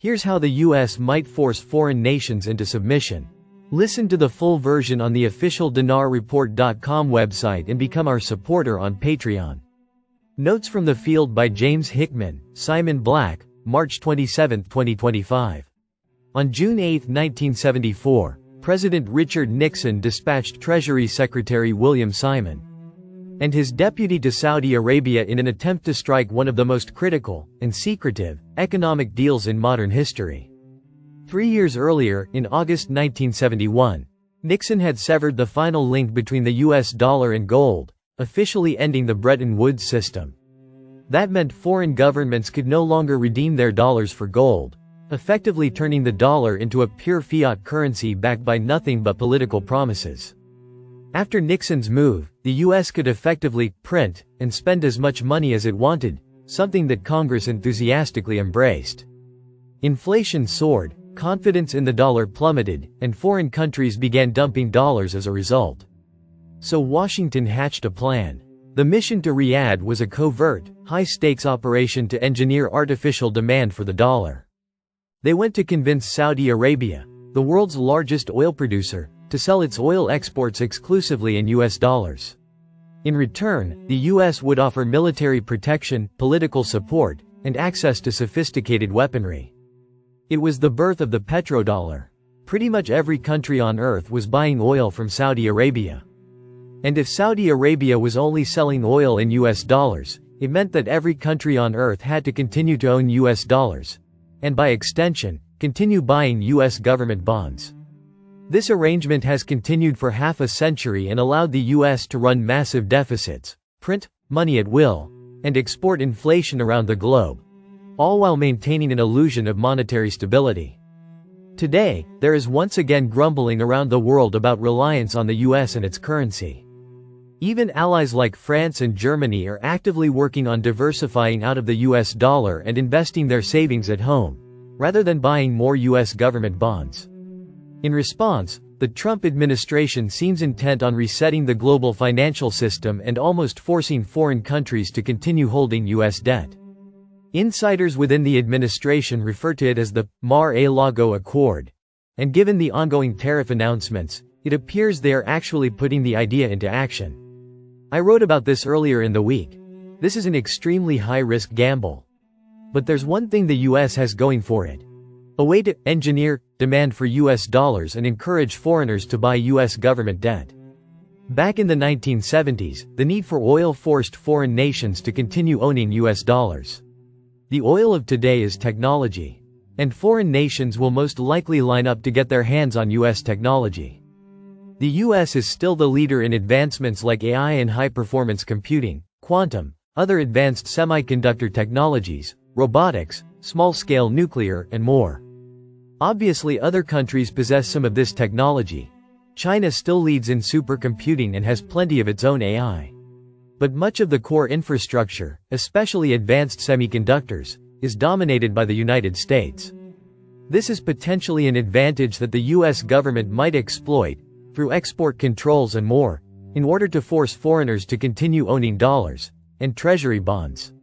Here's how the US might force foreign nations into submission. Listen to the full version on the official dinarreport.com website and become our supporter on Patreon. Notes from the field by James Hickman, Simon Black, March 27, 2025. On June 8, 1974, President Richard Nixon dispatched Treasury Secretary William Simon and his deputy to Saudi Arabia in an attempt to strike one of the most critical and secretive economic deals in modern history. 3 years earlier, in August 1971, Nixon had severed the final link between the US dollar and gold, officially ending the Bretton Woods system. That meant foreign governments could no longer redeem their dollars for gold, effectively turning the dollar into a pure fiat currency backed by nothing but political promises. After Nixon's move, the US could effectively print and spend as much money as it wanted, something that Congress enthusiastically embraced. Inflation soared, confidence in the dollar plummeted, and foreign countries began dumping dollars as a result. So Washington hatched a plan. The mission to Riyadh was a covert, high-stakes operation to engineer artificial demand for the dollar. They went to convince Saudi Arabia, the world's largest oil producer, to sell its oil exports exclusively in US dollars. In return, the US would offer military protection, political support, and access to sophisticated weaponry. It was the birth of the petrodollar. Pretty much every country on earth was buying oil from Saudi Arabia. And if Saudi Arabia was only selling oil in US dollars, it meant that every country on earth had to continue to own US dollars, and by extension, continue buying US government bonds. This arrangement has continued for half a century and allowed the US to run massive deficits, print money at will, and export inflation around the globe, all while maintaining an illusion of monetary stability. Today, there is once again grumbling around the world about reliance on the US and its currency. Even allies like France and Germany are actively working on diversifying out of the US dollar and investing their savings at home, rather than buying more US government bonds. In response, the Trump administration seems intent on resetting the global financial system and almost forcing foreign countries to continue holding US debt. Insiders within the administration refer to it as the Mar-a-Lago Accord, and given the ongoing tariff announcements, it appears they are actually putting the idea into action. I wrote about this earlier in the week. This is an extremely high-risk gamble. But there's one thing the US has going for it: a way to engineer demand for US dollars and encourage foreigners to buy US government debt. Back in the 1970s, the need for oil forced foreign nations to continue owning US dollars. The oil of today is technology, and foreign nations will most likely line up to get their hands on US technology. The US is still the leader in advancements like AI and high-performance computing, quantum, other advanced semiconductor technologies, robotics, small-scale nuclear, and more. Obviously, other countries possess some of this technology. China still leads in supercomputing and has plenty of its own AI. But much of the core infrastructure, especially advanced semiconductors, is dominated by the United States. This is potentially an advantage that the US government might exploit, through export controls and more, in order to force foreigners to continue owning dollars and treasury bonds.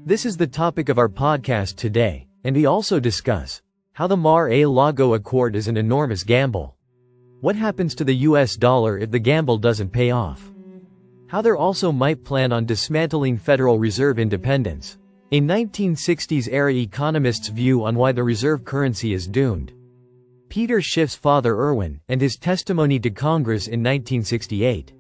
This is the topic of our podcast today, and we also discuss how the Mar-a-Lago Accord is an enormous gamble. What happens to the US dollar if the gamble doesn't pay off? How there also might plan on dismantling Federal Reserve independence. A 1960s-era economist's view on why the reserve currency is doomed. Peter Schiff's father Irwin, and his testimony to Congress in 1968.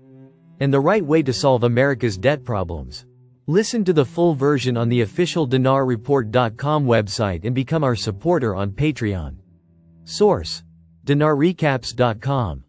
And the right way to solve America's debt problems. Listen to the full version on the official dinarreport.com website and become our supporter on Patreon. Source: dinarrecaps.com